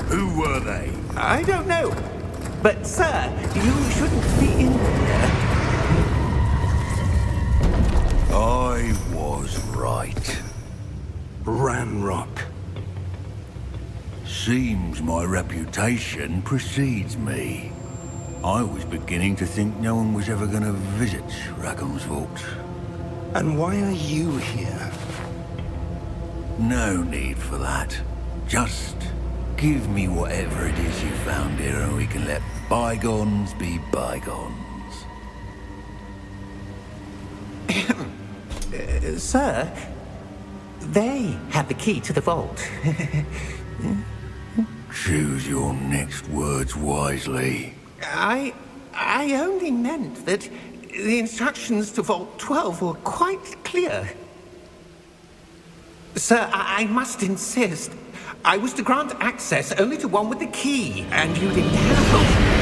Who were they? I don't know. But, sir, you shouldn't be in here. I was right. Ranrock. Seems my reputation precedes me. I was beginning to think no one was ever going to visit Rackham's vault. And why are you here? No need for that. Just give me whatever it is you found here and we can let bygones be bygones. Sir, they have the key to the vault. Choose your next words wisely. I only meant that the instructions to Vault 12 were quite clear. Sir, I must insist. I was to grant access only to one with the key, and you didn't have.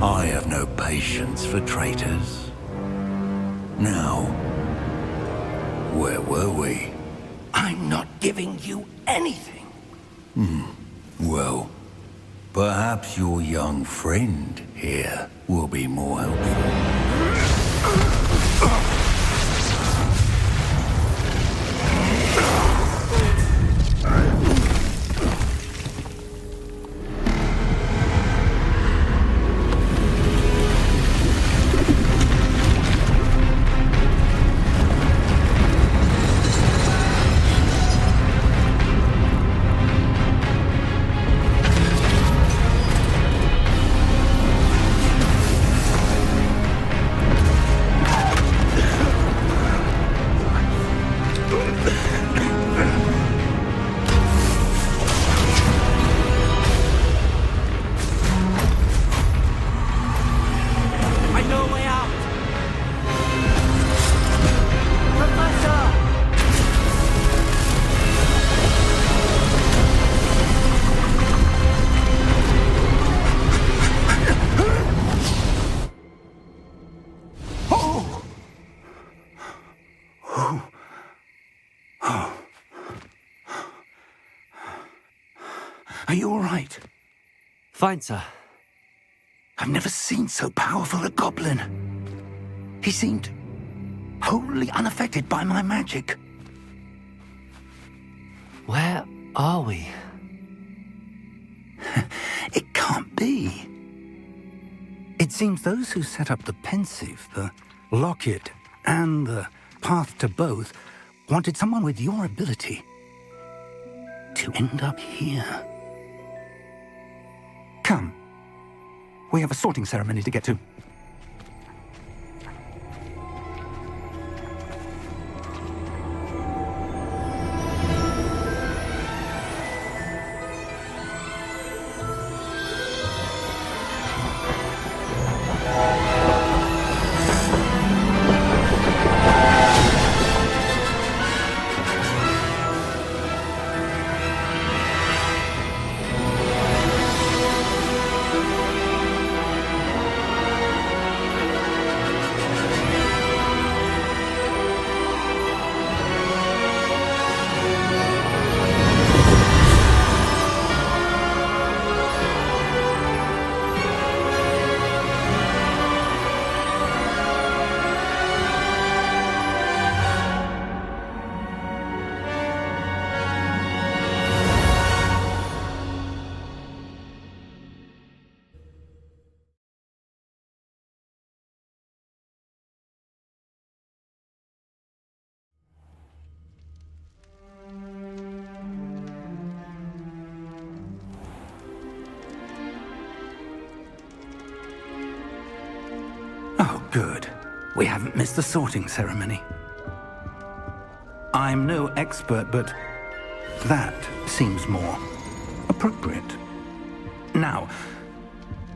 I have no patience for traitors. Now, where were we? I'm not giving you anything. Well, perhaps your young friend here will be more helpful. Are you all right? Fine, sir. I've never seen so powerful a goblin. He seemed wholly unaffected by my magic. Where are we? It can't be. It seems those who set up the pensive, the locket, and the path to both wanted someone with your ability to end up here. Come. We have a sorting ceremony to get to. Oh, good. We haven't missed the sorting ceremony. I'm no expert, but that seems more appropriate. Now,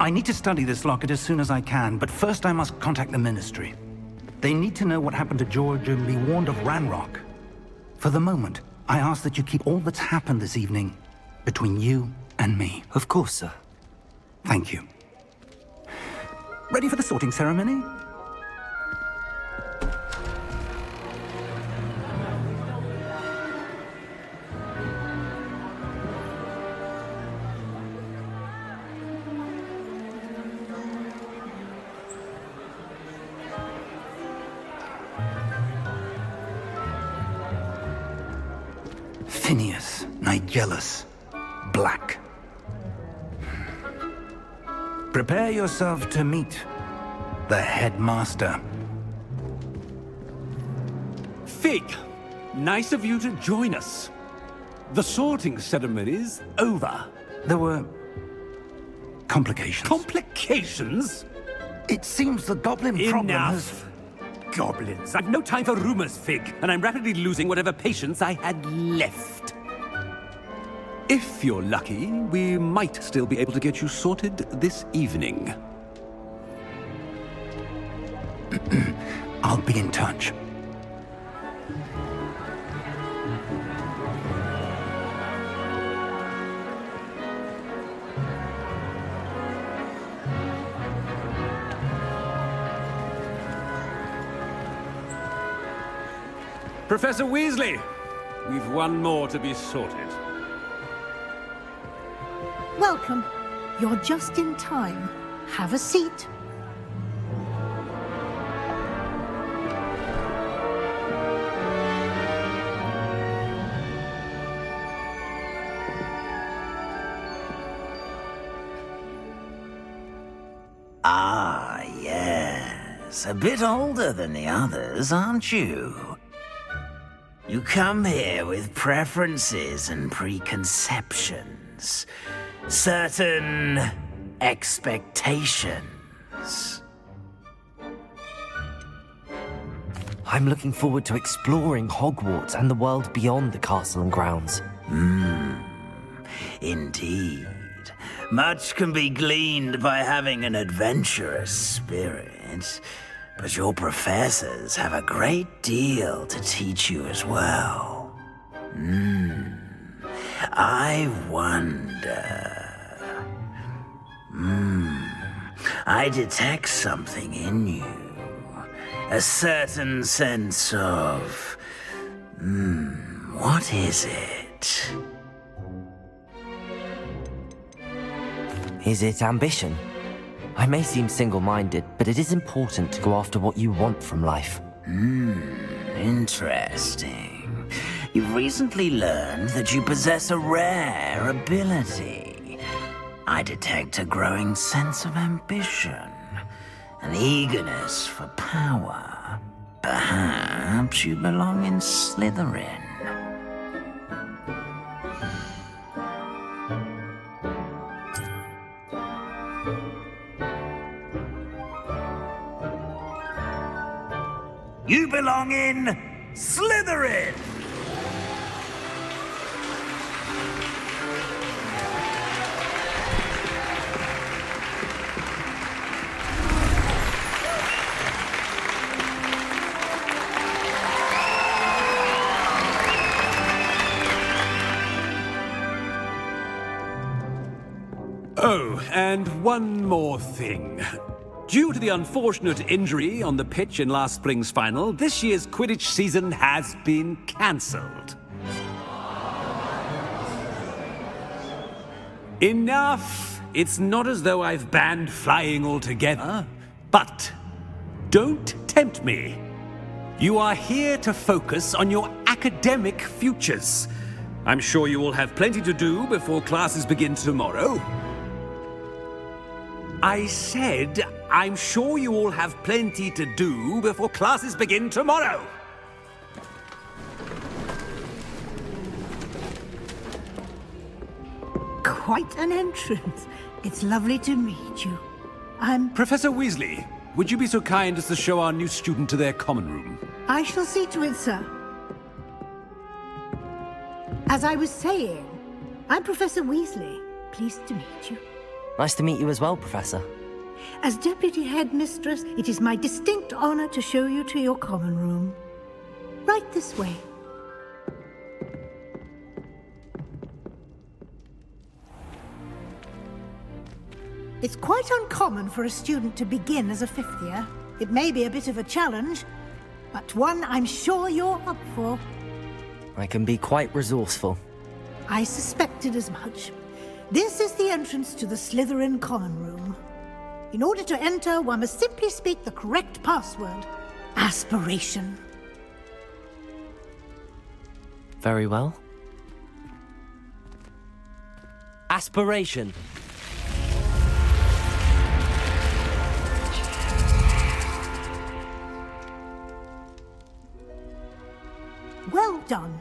I need to study this locket as soon as I can, but first I must contact the Ministry. They need to know what happened to George and be warned of Ranrock. For the moment, I ask that you keep all that's happened this evening between you and me. Of course, sir. Thank you. Ready for the sorting ceremony? Phineas, Nigellus, Black. Prepare yourself to meet the headmaster. Fig, nice of you to join us. The sorting ceremony's over. There were complications. Complications? It seems the goblin problem has... Enough! Goblins. I've no time for rumors, Fig, and I'm rapidly losing whatever patience I had left. If you're lucky, we might still be able to get you sorted this evening. I'll be in touch. Professor Weasley, we've one more to be sorted. Welcome. You're just in time. Have a seat. Ah, yes. A bit older than the others, aren't you? You come here with preferences and preconceptions. Certain expectations. I'm looking forward to exploring Hogwarts and the world beyond the castle and grounds. Indeed. Much can be gleaned by having an adventurous spirit, but your professors have a great deal to teach you as well. I wonder... I detect something in you. A certain sense of... what is it? Is it ambition? I may seem single-minded, but it is important to go after what you want from life. Interesting. You've recently learned that you possess a rare ability. I detect a growing sense of ambition, an eagerness for power. Perhaps you belong in Slytherin. You belong in Slytherin! Oh, and one more thing. Due to the unfortunate injury on the pitch in last spring's final, this year's Quidditch season has been cancelled. Enough! It's not as though I've banned flying altogether, but don't tempt me. You are here to focus on your academic futures. I'm sure you will have plenty to do before classes begin tomorrow. I said, I'm sure you all have plenty to do before classes begin tomorrow. Quite an entrance. It's lovely to meet you. Professor Weasley, would you be so kind as to show our new student to their common room? I shall see to it, sir. As I was saying, I'm Professor Weasley. Pleased to meet you. Nice to meet you as well, Professor. As Deputy Headmistress, it is my distinct honor to show you to your common room. Right this way. It's quite uncommon for a student to begin as a fifth year. It may be a bit of a challenge, but one I'm sure you're up for. I can be quite resourceful. I suspected as much. This is the entrance to the Slytherin common room. In order to enter, one must simply speak the correct password. Aspiration. Very well. Aspiration. Well done.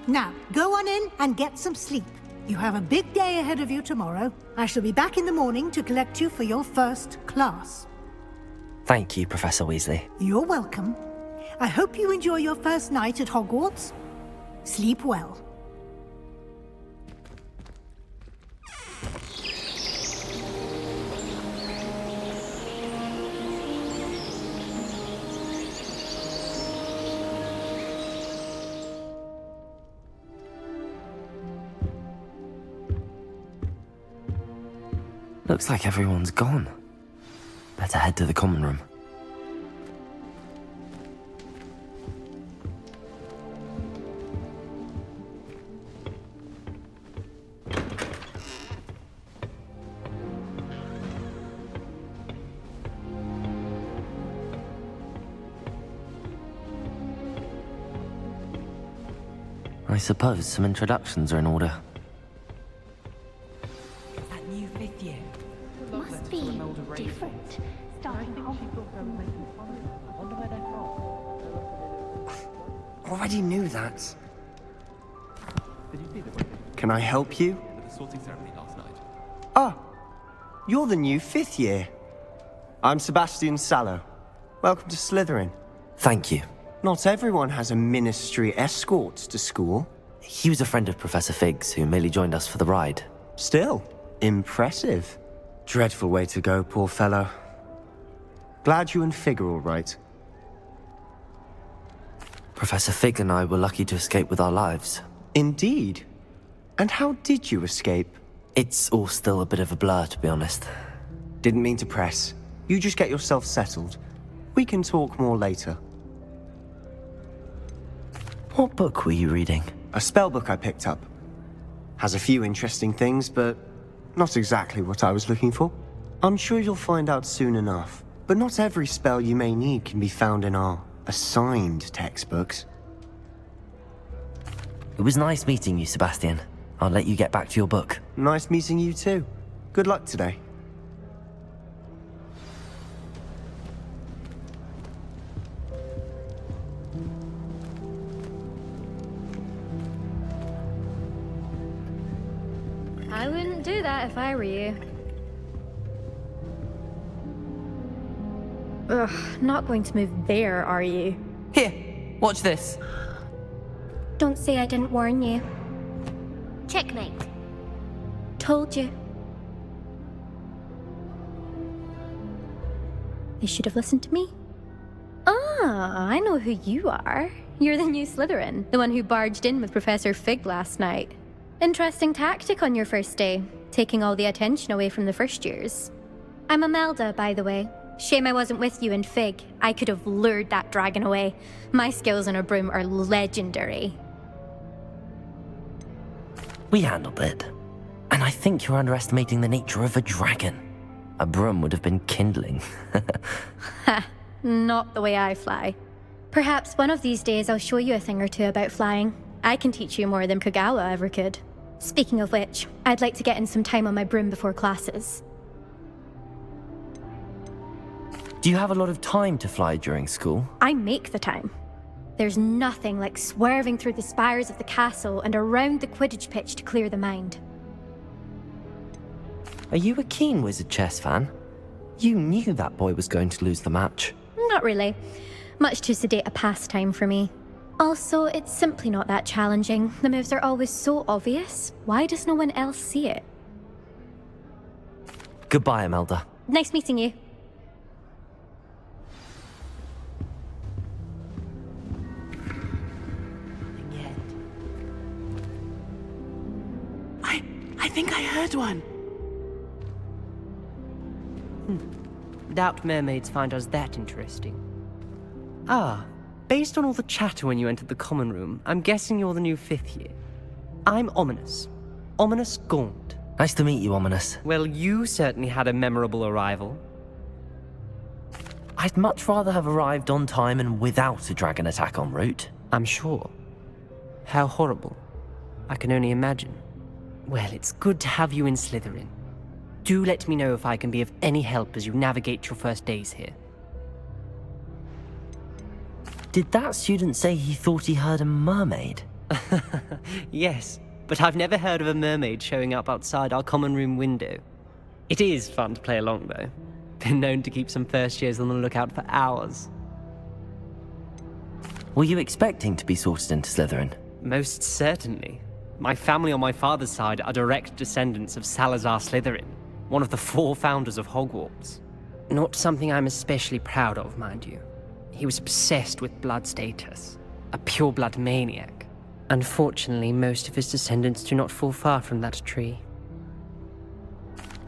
Now, go on in and get some sleep. You have a big day ahead of you tomorrow. I shall be back in the morning to collect you for your first class. Thank you, Professor Weasley. You're welcome. I hope you enjoy your first night at Hogwarts. Sleep well. Looks like everyone's gone. Better head to the common room. I suppose some introductions are in order. That new fifth year. Must be different. Already knew that. Can I help you? Ah, you're the new fifth year. I'm Sebastian Sallow. Welcome to Slytherin. Thank you. Not everyone has a ministry escort to school. He was a friend of Professor Fig's who merely joined us for the ride. Still, impressive. Dreadful way to go, poor fellow. Glad you and Fig are all right. Professor Fig and I were lucky to escape with our lives. Indeed. And how did you escape? It's all still a bit of a blur, to be honest. Didn't mean to press. You just get yourself settled. We can talk more later. What book were you reading? A spell book I picked up. Has a few interesting things, but not exactly what I was looking for. I'm sure you'll find out soon enough. But not every spell you may need can be found in our assigned textbooks. It was nice meeting you, Sebastian. I'll let you get back to your book. Nice meeting you too. Good luck today. I wouldn't do that if I were you. Ugh, not going to move there, are you? Here, watch this. Don't say I didn't warn you. Checkmate. Told you. You should have listened to me. Ah, I know who you are. You're the new Slytherin, the one who barged in with Professor Fig last night. Interesting tactic on your first day, taking all the attention away from the first years. I'm Imelda, by the way. Shame I wasn't with you in Fig. I could have lured that dragon away. My skills on a broom are legendary. We handled it. And I think you're underestimating the nature of a dragon. A broom would have been kindling. Ha, not the way I fly. Perhaps one of these days I'll show you a thing or two about flying. I can teach you more than Kagawa ever could. Speaking of which, I'd like to get in some time on my broom before classes. Do you have a lot of time to fly during school? I make the time. There's nothing like swerving through the spires of the castle and around the Quidditch pitch to clear the mind. Are you a keen Wizard chess fan? You knew that boy was going to lose the match. Not really. Much too sedate a pastime for me. Also, it's simply not that challenging. The moves are always so obvious. Why does no one else see it? Goodbye, Imelda. Nice meeting you. I think I heard one. Doubt mermaids find us that interesting. Ah, based on all the chatter when you entered the common room, I'm guessing you're the new fifth year. I'm Ominous. Ominous Gaunt. Nice to meet you, Ominous. Well, you certainly had a memorable arrival. I'd much rather have arrived on time and without a dragon attack en route. I'm sure. How horrible. I can only imagine. Well, it's good to have you in Slytherin. Do let me know if I can be of any help as you navigate your first days here. Did that student say he thought he heard a mermaid? Yes, but I've never heard of a mermaid showing up outside our common room window. It is fun to play along, though. Been known to keep some first years on the lookout for hours. Were you expecting to be sorted into Slytherin? Most certainly. My family on my father's side are direct descendants of Salazar Slytherin, one of the 4 founders of Hogwarts. Not something I'm especially proud of, mind you. He was obsessed with blood status, a pure-blood maniac. Unfortunately, most of his descendants do not fall far from that tree.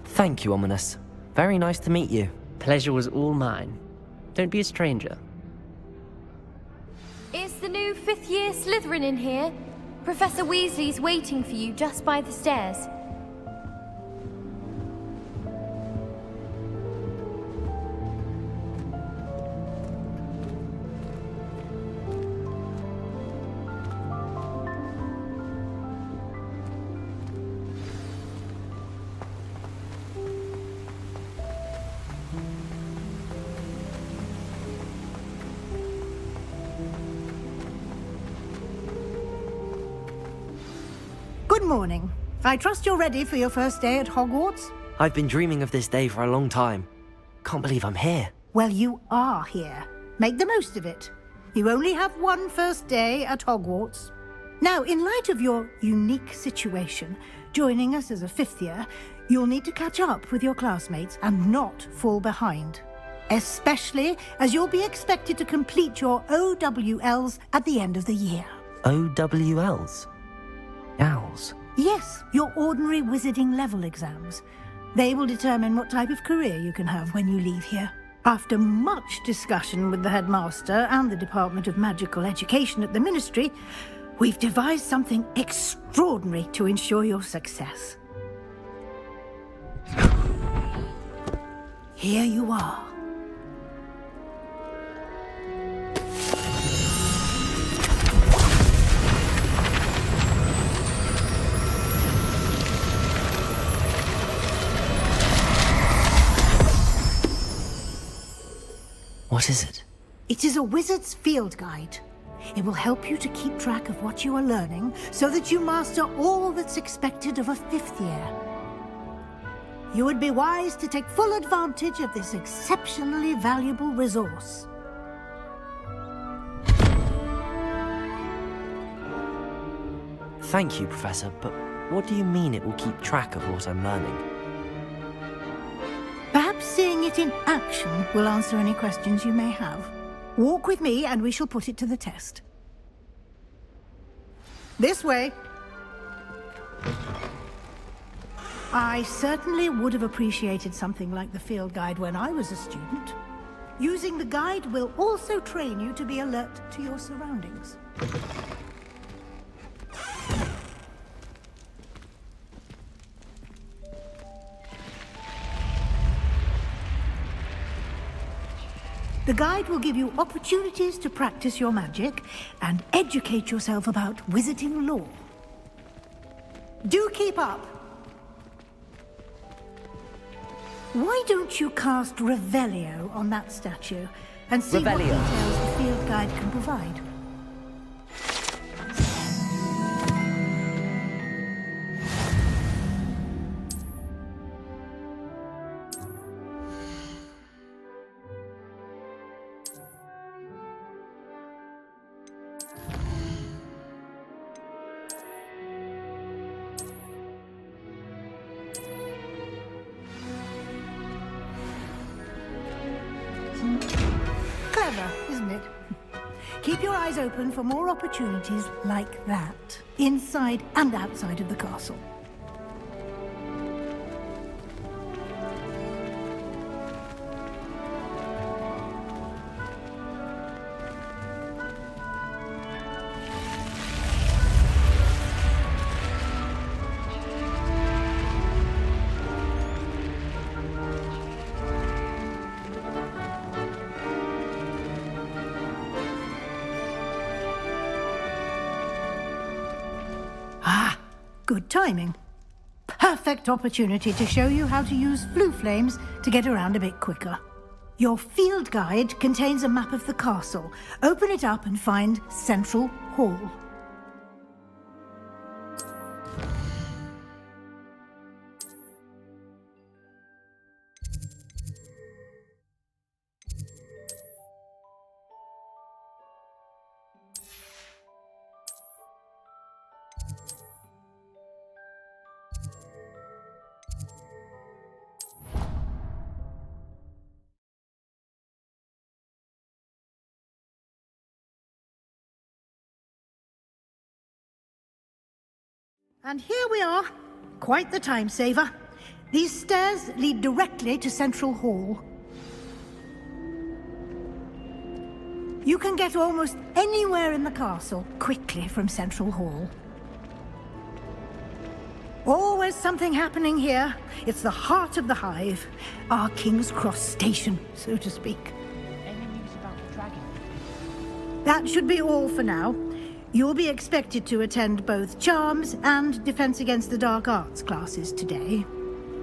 Thank you, Ominous. Very nice to meet you. Pleasure was all mine. Don't be a stranger. Is the new 5th year Slytherin in here? Professor Weasley's waiting for you just by the stairs. Good morning. I trust you're ready for your first day at Hogwarts? I've been dreaming of this day for a long time. Can't believe I'm here. Well, you are here. Make the most of it. You only have one first day at Hogwarts. Now, in light of your unique situation, joining us as a 5th year, you'll need to catch up with your classmates and not fall behind. Especially as you'll be expected to complete your OWLs at the end of the year. OWLs? Owls? Yes, your ordinary wizarding level exams. They will determine what type of career you can have when you leave here. After much discussion with the headmaster and the Department of Magical Education at the Ministry, we've devised something extraordinary to ensure your success. Here you are. What is it? It is a wizard's field guide. It will help you to keep track of what you are learning so that you master all that's expected of a 5th year. You would be wise to take full advantage of this exceptionally valuable resource. Thank you, Professor, but what do you mean it will keep track of what I'm learning? Perhaps seeing it in action will answer any questions you may have. Walk with me and we shall put it to the test. This way. I certainly would have appreciated something like the field guide when I was a student. Using the guide will also train you to be alert to your surroundings. The guide will give you opportunities to practice your magic and educate yourself about wizarding lore. Do keep up! Why don't you cast Revelio on that statue and see what details the field guide can provide? Clever, isn't it? Keep your eyes open for more opportunities like that, inside and outside of the castle. Good timing. perfect opportunity to show you how to use flue flames to get around a bit quicker. Your field guide contains a map of the castle. Open it up and find Central Hall. And here we are. Quite the time saver. These stairs lead directly to Central Hall. You can get almost anywhere in the castle quickly from Central Hall. Always something happening here. It's the heart of the Hive. Our King's Cross station, so to speak. Any news about the dragon? That should be all for now. You'll be expected to attend both Charms and Defense Against the Dark Arts classes today.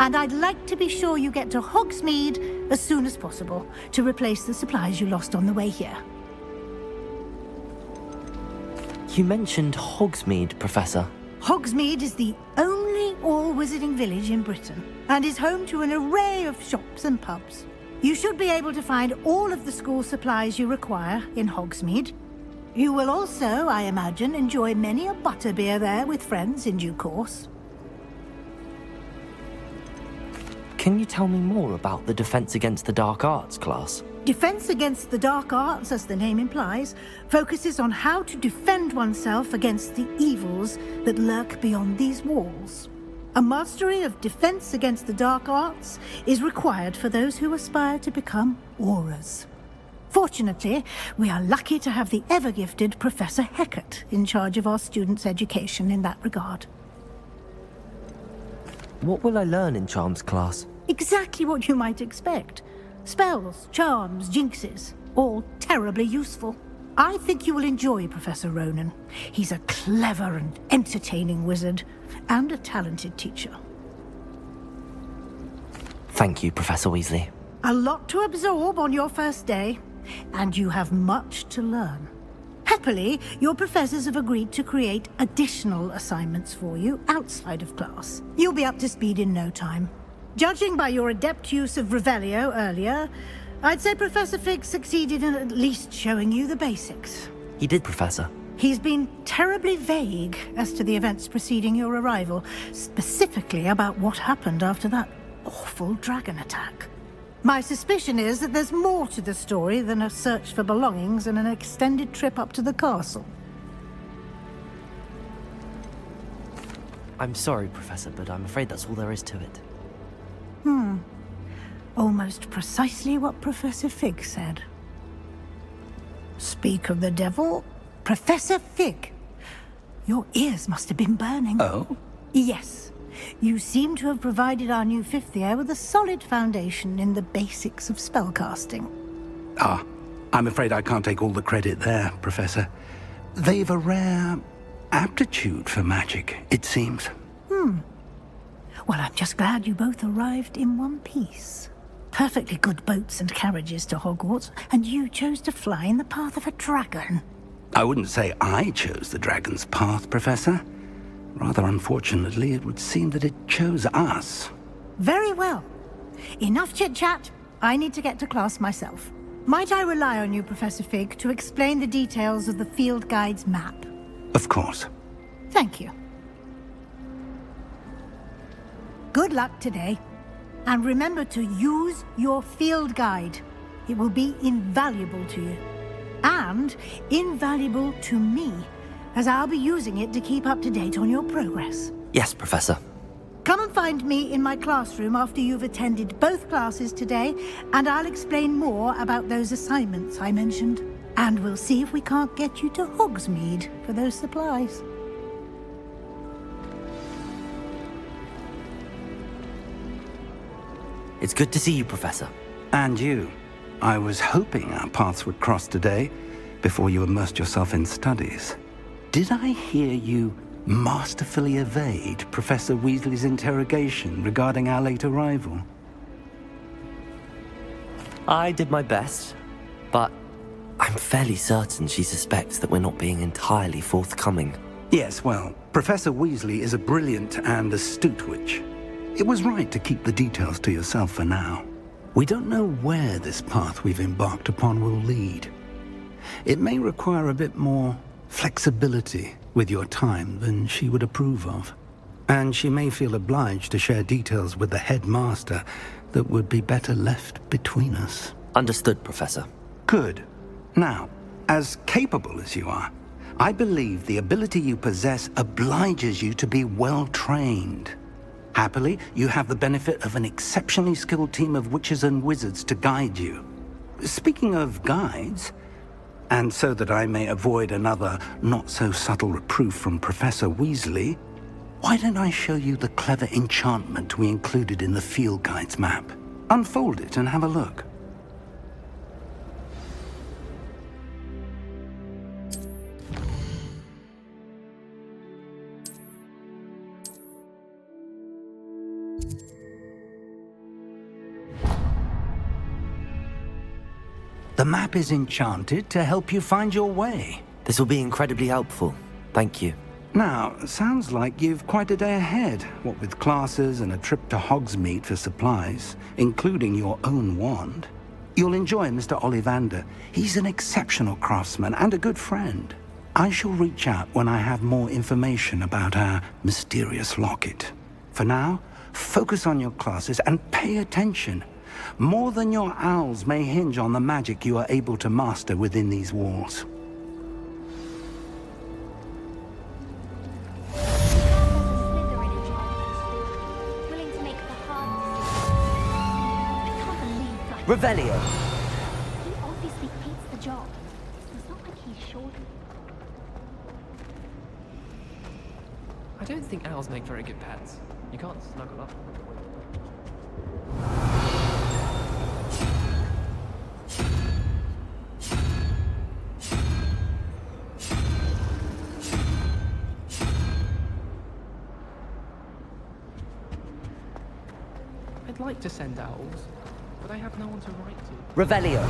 And I'd like to be sure you get to Hogsmeade as soon as possible to replace the supplies you lost on the way here. You mentioned Hogsmeade, Professor. Hogsmeade is the only all-wizarding village in Britain and is home to an array of shops and pubs. You should be able to find all of the school supplies you require in Hogsmeade. You will also, I imagine, enjoy many a butterbeer there with friends in due course. Can you tell me more about the Defense Against the Dark Arts class? Defense Against the Dark Arts, as the name implies, focuses on how to defend oneself against the evils that lurk beyond these walls. A mastery of Defense Against the Dark Arts is required for those who aspire to become Aurors. Fortunately, we are lucky to have the ever-gifted Professor Hecat in charge of our students' education in that regard. What will I learn in Charms class? Exactly what you might expect. Spells, charms, jinxes, all terribly useful. I think you will enjoy Professor Ronan. He's a clever and entertaining wizard, and a talented teacher. Thank you, Professor Weasley. A lot to absorb on your first day, and you have much to learn. Happily, your professors have agreed to create additional assignments for you outside of class. You'll be up to speed in no time. Judging by your adept use of Revelio earlier, I'd say Professor Fig succeeded in at least showing you the basics. He did, Professor. He's been terribly vague as to the events preceding your arrival, specifically about what happened after that awful dragon attack. My suspicion is that there's more to the story than a search for belongings and an extended trip up to the castle. I'm sorry, Professor, but I'm afraid that's all there is to it. Almost precisely what Professor Fig said. Speak of the devil, Professor Fig. Your ears must have been burning. Oh? Yes. You seem to have provided our new fifth year with a solid foundation in the basics of spellcasting. Ah, I'm afraid I can't take all the credit there, Professor. They've a rare aptitude for magic, it seems. Well, I'm just glad you both arrived in one piece. Perfectly good boats and carriages to Hogwarts, and you chose to fly in the path of a dragon. I wouldn't say I chose the dragon's path, Professor. Rather unfortunately, it would seem that it chose us. Very well. Enough chit-chat. I need to get to class myself. Might I rely on you, Professor Fig, to explain the details of the field guide's map? Of course. Thank you. Good luck today. And remember to use your field guide. It will be invaluable to you. And invaluable to me, as I'll be using it to keep up to date on your progress. Yes, Professor. Come and find me in my classroom after you've attended both classes today, and I'll explain more about those assignments I mentioned. And we'll see if we can't get you to Hogsmeade for those supplies. It's good to see you, Professor. And you. I was hoping our paths would cross today, before you immersed yourself in studies. Did I hear you masterfully evade Professor Weasley's interrogation regarding our late arrival? I did my best, but I'm fairly certain she suspects that we're not being entirely forthcoming. Yes, well, Professor Weasley is a brilliant and astute witch. It was right to keep the details to yourself for now. We don't know where this path we've embarked upon will lead. It may require a bit more flexibility with your time than she would approve of. And she may feel obliged to share details with the headmaster that would be better left between us. Understood, Professor. Good. Now, as capable as you are, I believe the ability you possess obliges you to be well-trained. Happily, you have the benefit of an exceptionally skilled team of witches and wizards to guide you. Speaking of guides, and so that I may avoid another not-so-subtle reproof from Professor Weasley, why don't I show you the clever enchantment we included in the field guide's map? Unfold it and have a look. The map is enchanted to help you find your way. This will be incredibly helpful. Thank you. Now, sounds like you've quite a day ahead, what with classes and a trip to Hogsmeade for supplies, including your own wand. You'll enjoy Mr. Ollivander. He's an exceptional craftsman and a good friend. I shall reach out when I have more information about our mysterious locket. For now, focus on your classes and pay attention. More than your owls may hinge on the magic you are able to master within these walls. Revelio! He obviously hates the job. It's not like he's sure. I don't think owls make very good pets. You can't snuggle up. I'd like to send owls, but I have no one to write to. Revelio!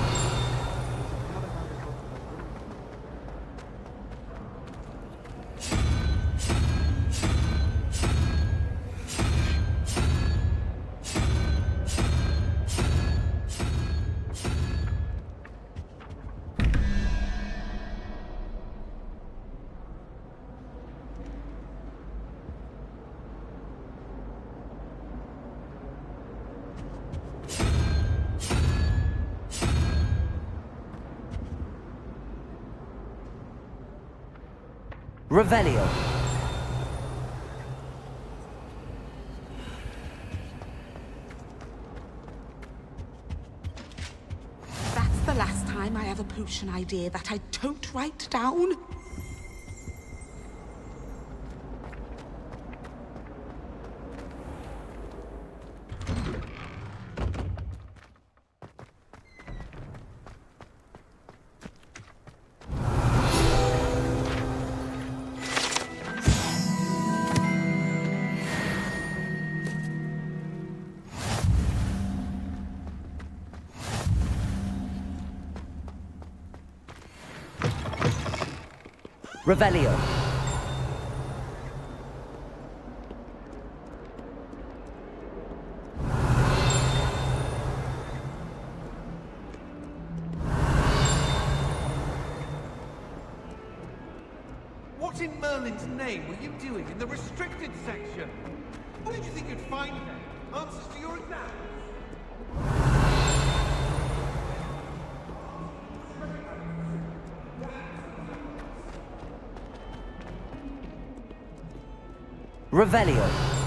Revelio! That's the last time I have a potion idea that I don't write down. Revelio! What in Merlin's name were you doing in the restricted section? What did you think you'd find there? Answers to your exams? Revelio!